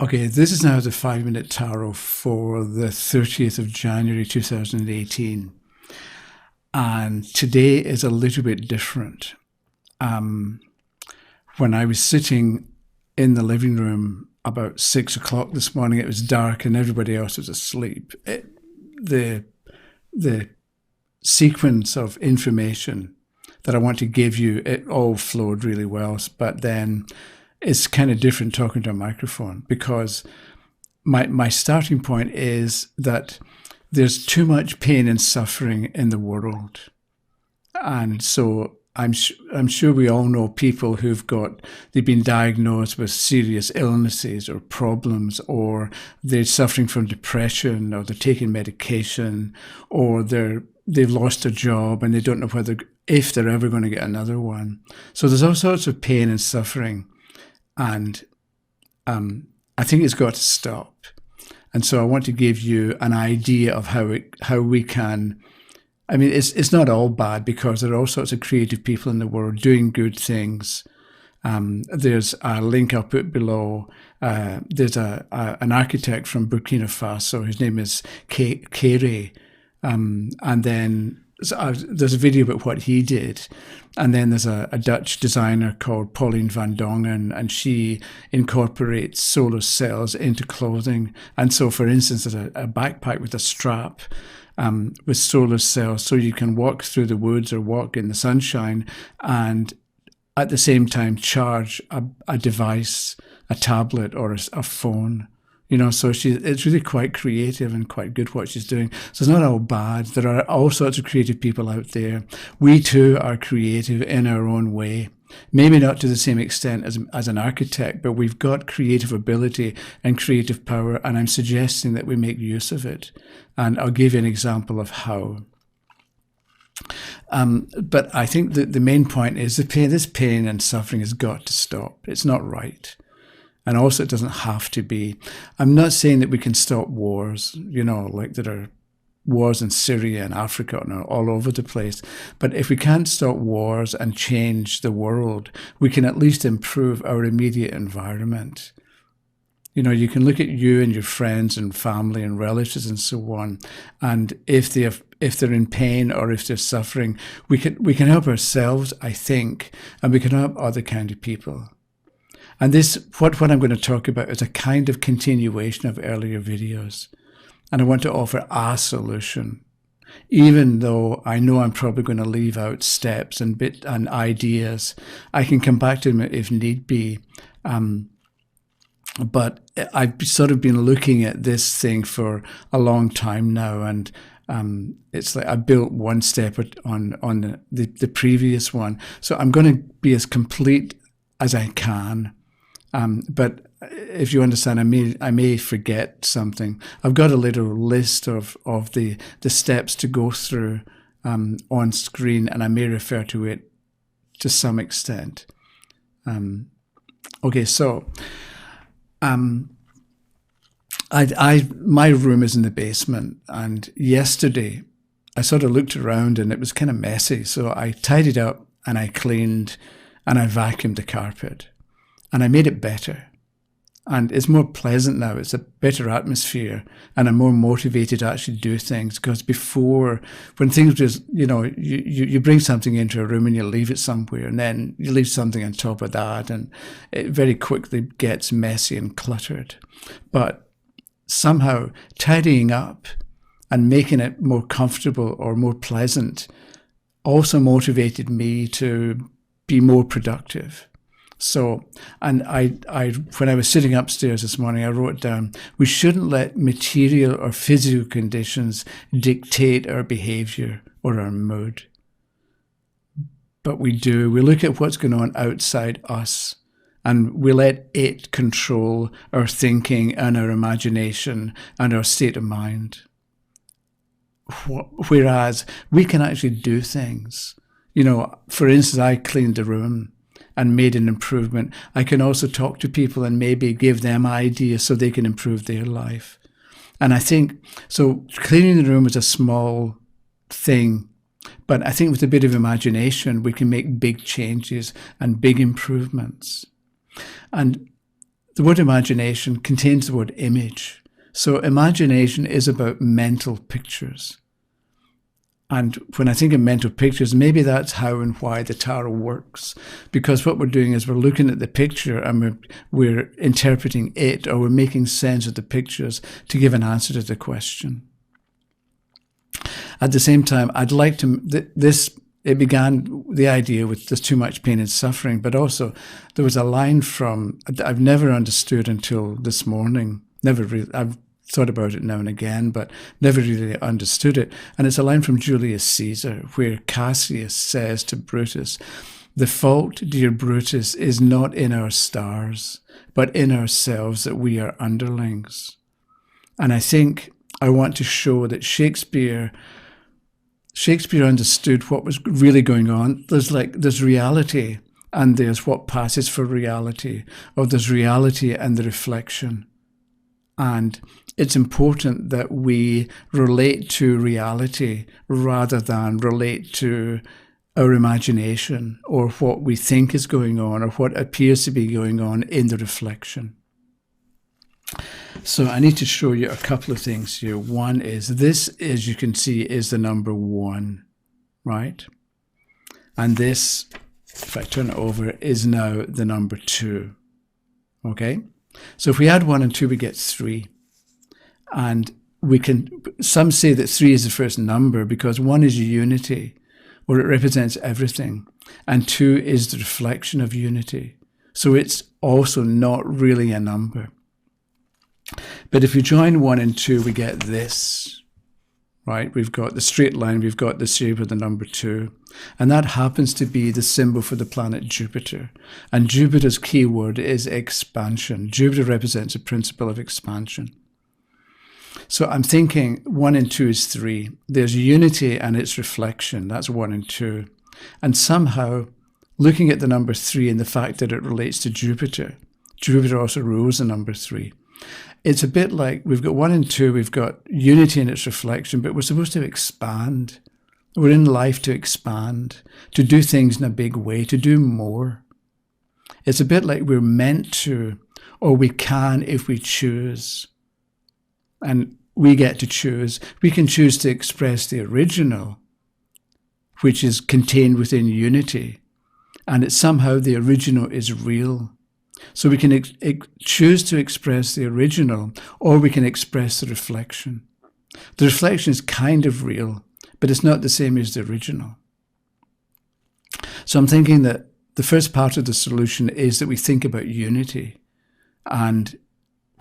Okay, this is now the 5-minute tarot for the 30th of January 2018. And today is a little bit different. When I was sitting in the living room about 6 o'clock this morning, it was dark and everybody else was asleep. The sequence of information that I want to give you, it all flowed really well, but then it's kind of different talking to a microphone, because my starting point is that there's too much pain and suffering in the world. And so I'm sure we all know people they've been diagnosed with serious illnesses or problems, or they're suffering from depression, or they're taking medication, or they've lost a job and they don't know if they're ever going to get another one. So there's all sorts of pain and suffering. And I think it's got to stop. And so I want to give you an idea of how we can. I mean, it's not all bad, because there are all sorts of creative people in the world doing good things. There's a link I'll put below. There's an architect from Burkina Faso. His name is Kere. And then there's a video about what he did. And then there's a Dutch designer called Pauline van Dongen, and she incorporates solar cells into clothing. And so, for instance, there's a backpack with a strap with solar cells, so you can walk through the woods or walk in the sunshine and at the same time charge a device, a tablet or a phone. So it's really quite creative and quite good what she's doing. So it's not all bad. There are all sorts of creative people out there. We too are creative in our own way. Maybe not to the same extent as an architect, but we've got creative ability and creative power, and I'm suggesting that we make use of it. And I'll give you an example of how. But I think that the main point is this pain and suffering has got to stop. It's not right. And also, it doesn't have to be. I'm not saying that we can stop wars, like there are wars in Syria and Africa and all over the place. But if we can't stop wars and change the world, we can at least improve our immediate environment. You can look at you and your friends and family and relatives and so on. And if they're in pain or if they're suffering, we can help ourselves, I think, and we can help other kind of people. And what I'm going to talk about is a kind of continuation of earlier videos. And I want to offer a solution, even though I know I'm probably going to leave out steps and ideas. I can come back to them if need be. But I've sort of been looking at this thing for a long time now, and it's like I built one step on the previous one. So I'm going to be as complete as I can. But if you understand, I may forget something. I've got a little list of the steps to go through on screen, and I may refer to it to some extent. Okay, so my room is in the basement, and yesterday I sort of looked around and it was kind of messy. So I tidied up and I cleaned and I vacuumed the carpet. And I made it better. And it's more pleasant now. It's a better atmosphere. And I'm more motivated to actually do things. Because before, when things just, you bring something into a room and you leave it somewhere. And then you leave something on top of that. And it very quickly gets messy and cluttered. But somehow tidying up and making it more comfortable or more pleasant also motivated me to be more productive. So, and I when I was sitting upstairs this morning, I wrote down, we shouldn't let material or physical conditions dictate our behavior or our mood. But we do. We look at what's going on outside us, and we let it control our thinking and our imagination and our state of mind. Whereas we can actually do things. For instance, I cleaned the room and made an improvement. I can also talk to people and maybe give them ideas so they can improve their life. And I think, so cleaning the room is a small thing, but I think with a bit of imagination, we can make big changes and big improvements. And The word imagination contains the word image. So imagination is about mental pictures. And when I think of mental pictures, maybe that's how and why the tarot works. Because what we're doing is we're looking at the picture and we're interpreting it, or we're making sense of the pictures to give an answer to the question. At the same time, I'd like to, it began, the idea with there's too much pain and suffering, but also there was a line from, I've never understood until this morning, never really, I've thought about it now and again, but never really understood it. And it's a line from Julius Caesar, where Cassius says to Brutus, "The fault, dear Brutus, is not in our stars, but in ourselves, that we are underlings." And I think I want to show that Shakespeare understood what was really going on. There's reality, and there's what passes for reality, or there's reality and the reflection. And it's important that we relate to reality rather than relate to our imagination or what we think is going on or what appears to be going on in the reflection. So I need to show you a couple of things here. One is this, as you can see, is the number 1, right? And this, if I turn it over, is now the number 2, okay? So if we add 1 and 2, we get 3. And some say that 3 is the first number because 1 is unity, or it represents everything. And 2 is the reflection of unity. So it's also not really a number. But if you join 1 and 2, we get this, right? We've got the straight line, we've got the shape of the number 2. And that happens to be the symbol for the planet Jupiter. And Jupiter's key word is expansion. Jupiter represents the principle of expansion. So I'm thinking 1 and 2 is 3. There's unity and its reflection. That's 1 and 2. And somehow, looking at the number 3 and the fact that it relates to Jupiter, Jupiter also rules the number 3. It's a bit like we've got 1 and 2, we've got unity and its reflection, but we're supposed to expand. We're in life to expand, to do things in a big way, to do more. It's a bit like we're meant to, or we can if we choose. And we get to choose. We can choose to express the original, which is contained within unity. And it's somehow the original is real. So we can choose to express the original, or we can express the reflection. The reflection is kind of real, but it's not the same as the original. So I'm thinking that the first part of the solution is that we think about unity and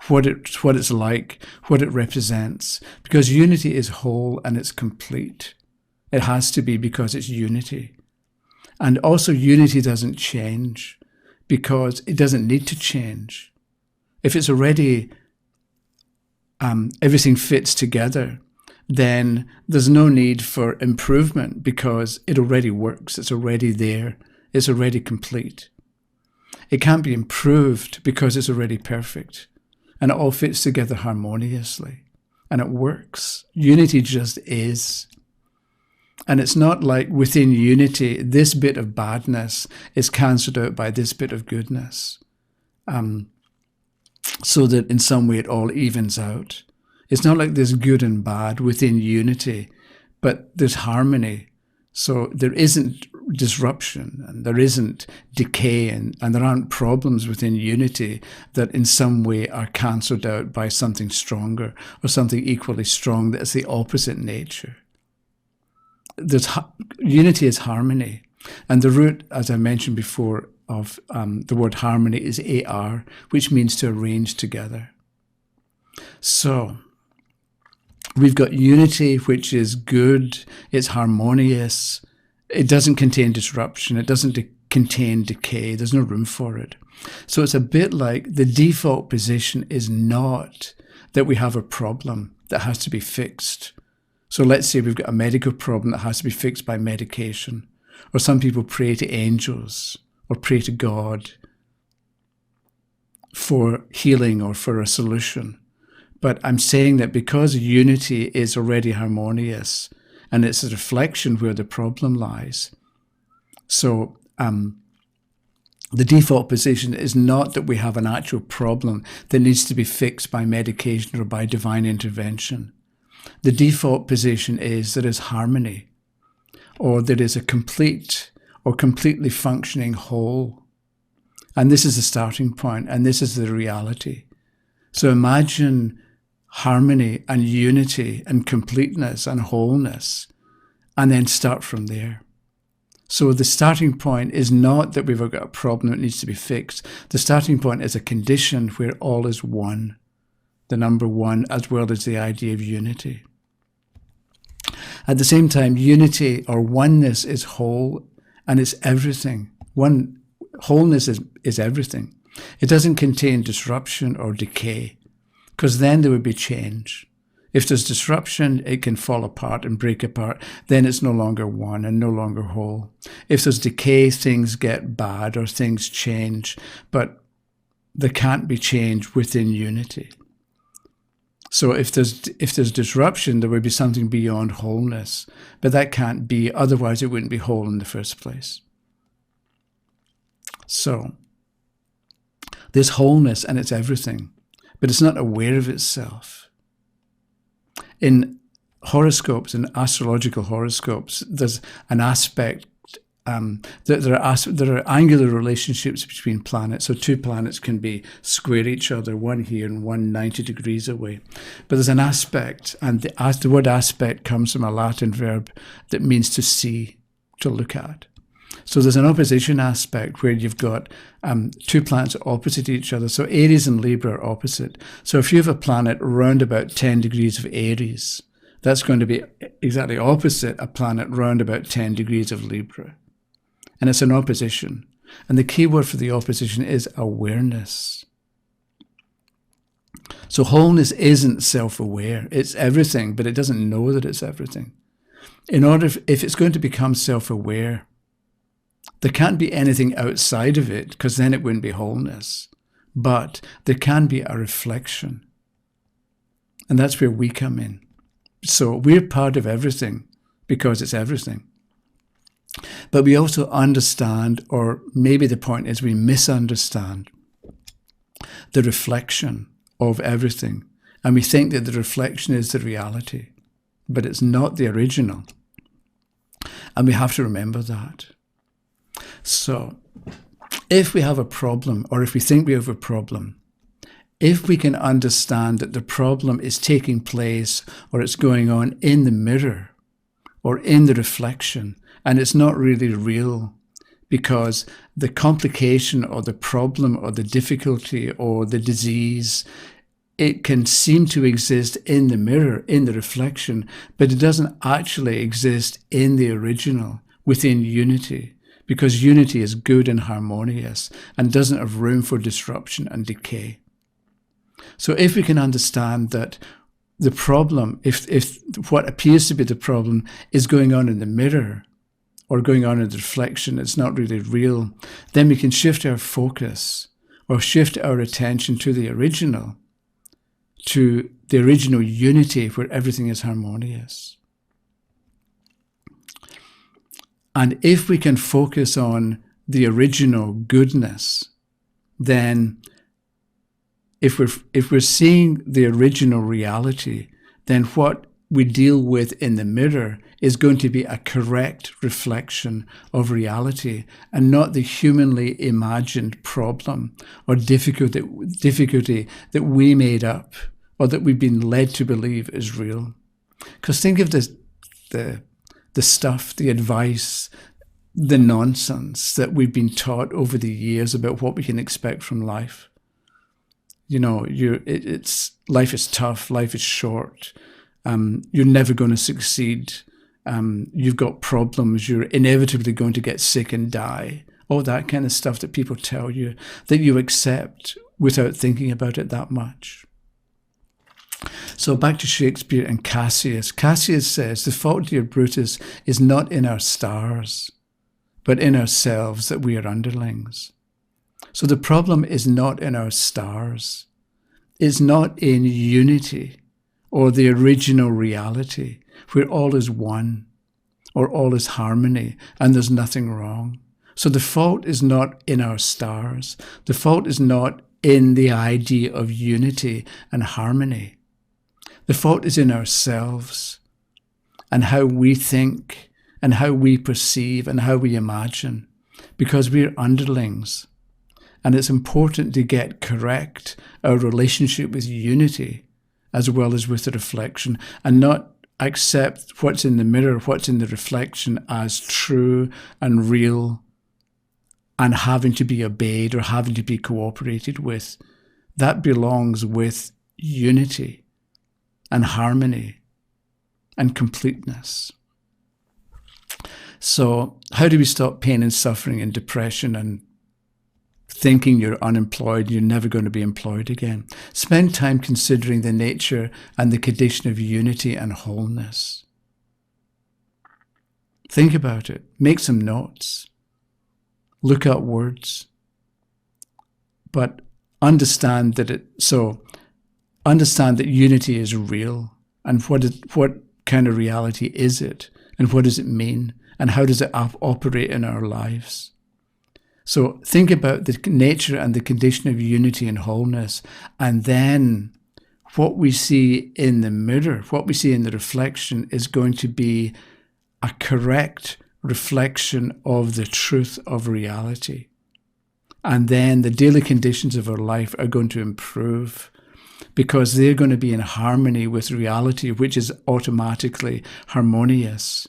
what it's like, what it represents, because unity is whole and it's complete. It has to be because it's unity. And also unity doesn't change because it doesn't need to change. If it's already, everything fits together, then there's no need for improvement because it already works. It's already there. It's already complete. It can't be improved because it's already perfect. And it all fits together harmoniously. And it works. Unity just is. And it's not like within unity, this bit of badness is cancelled out by this bit of goodness. So that in some way it all evens out. It's not like there's good and bad within unity, but there's harmony. So there isn't disruption and there isn't decay and there aren't problems within unity that in some way are cancelled out by something stronger or something equally strong that's the opposite nature. Unity is harmony. And the root, as I mentioned before, of the word harmony is AR, which means to arrange together. So we've got unity, which is good, it's harmonious, it doesn't contain disruption, it doesn't contain decay, there's no room for it. So it's a bit like the default position is not that we have a problem that has to be fixed. So let's say we've got a medical problem that has to be fixed by medication, or some people pray to angels or pray to God for healing or for a solution. But I'm saying that because unity is already harmonious and it's a reflection where the problem lies. So The default position is not that we have an actual problem that needs to be fixed by medication or by divine intervention. The default position is there is harmony, or there is a complete or completely functioning whole. And this is the starting point, and this is the reality. So imagine harmony and unity and completeness and wholeness, and then start from there. So the starting point is not that we've got a problem that needs to be fixed. The starting point is a condition where all is one, the number one, as well as the idea of unity. At the same time, unity or oneness is whole, and it's everything. Wholeness is everything. It doesn't contain disruption or decay, because then there would be change. If there's disruption, it can fall apart and break apart. Then it's no longer one and no longer whole. If there's decay, things get bad or things change, but there can't be change within unity. So if there's disruption, there would be something beyond wholeness, but that can't be, otherwise it wouldn't be whole in the first place. So there's wholeness and it's everything, but it's not aware of itself. In horoscopes, in astrological horoscopes, there's an aspect, there are angular relationships between planets. So two planets can be square each other, one here and one 90 degrees away. But there's an aspect, and the word aspect comes from a Latin verb that means to see, to look at. So there's an opposition aspect where you've got two planets opposite each other. So Aries and Libra are opposite. So if you have a planet round about 10 degrees of Aries, that's going to be exactly opposite a planet round about 10 degrees of Libra. And it's an opposition. And the key word for the opposition is awareness. So wholeness isn't self-aware. It's everything, but it doesn't know that it's everything. If it's going to become self-aware, there can't be anything outside of it, because then it wouldn't be wholeness. But there can be a reflection. And that's where we come in. So we're part of everything because it's everything. But we also understand, or maybe the point is we misunderstand, the reflection of everything. And we think that the reflection is the reality. But it's not the original. And we have to remember that. So, if we have a problem, or if we think we have a problem, if we can understand that the problem is taking place, or it's going on in the mirror, or in the reflection, and it's not really real, because the complication, or the problem, or the difficulty, or the disease, it can seem to exist in the mirror, in the reflection, but it doesn't actually exist in the original, within unity. Because unity is good and harmonious and doesn't have room for disruption and decay. So if we can understand that the problem, if what appears to be the problem is going on in the mirror or going on in the reflection, it's not really real, then we can shift our focus or shift our attention to the original unity where everything is harmonious. And if we can focus on the original goodness, then if we're seeing the original reality, then what we deal with in the mirror is going to be a correct reflection of reality and not the humanly imagined problem or difficulty that we made up or that we've been led to believe is real. Because think of the stuff, the advice, the nonsense that we've been taught over the years about what we can expect from life. You know, life is tough, life is short, you're never going to succeed, you've got problems, you're inevitably going to get sick and die. All that kind of stuff that people tell you, that you accept without thinking about it that much. So back to Shakespeare and Cassius. Cassius says, the fault, dear Brutus, is not in our stars, but in ourselves that we are underlings. So the problem is not in our stars. It's not in unity or the original reality where all is one or all is harmony and there's nothing wrong. So the fault is not in our stars. The fault is not in the idea of unity and harmony. The fault is in ourselves and how we think and how we perceive and how we imagine, because we're underlings. And it's important to get correct our relationship with unity as well as with the reflection, and not accept what's in the mirror, what's in the reflection as true and real and having to be obeyed or having to be cooperated with. That belongs with unity and harmony and completeness. So how do we stop pain and suffering and depression and thinking you're unemployed, you're never going to be employed again? Spend time considering the nature and the condition of unity and wholeness. Think about it. Make some notes. Look up words. But understand that understand that unity is real, and what kind of reality is it, and what does it mean, and how does it operate in our lives? So think about the nature and the condition of unity and wholeness, and then what we see in the mirror, what we see in the reflection, is going to be a correct reflection of the truth of reality. And then the daily conditions of our life are going to improve because they're going to be in harmony with reality, which is automatically harmonious.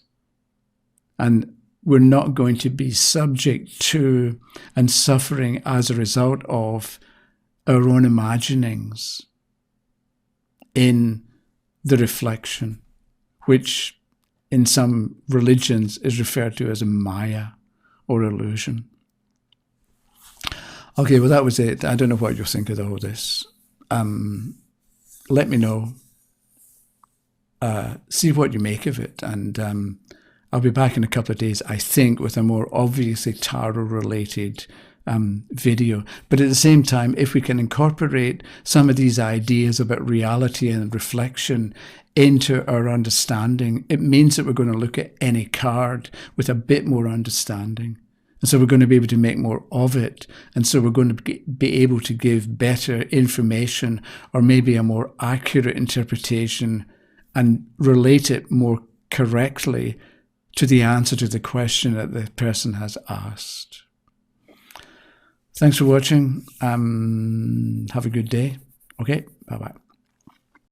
And we're not going to be subject to and suffering as a result of our own imaginings in the reflection, which in some religions is referred to as a Maya or illusion. Okay, well, that was it. I don't know what you'll think of all this. Let me know. See what you make of it. And I'll be back in a couple of days, I think, with a more obviously tarot-related video. But at the same time, if we can incorporate some of these ideas about reality and reflection into our understanding, it means that we're going to look at any card with a bit more understanding. And so we're going to be able to make more of it. And so we're going to be able to give better information, or maybe a more accurate interpretation, and relate it more correctly to the answer to the question that the person has asked. Thanks for watching. Have a good day. Okay, bye-bye.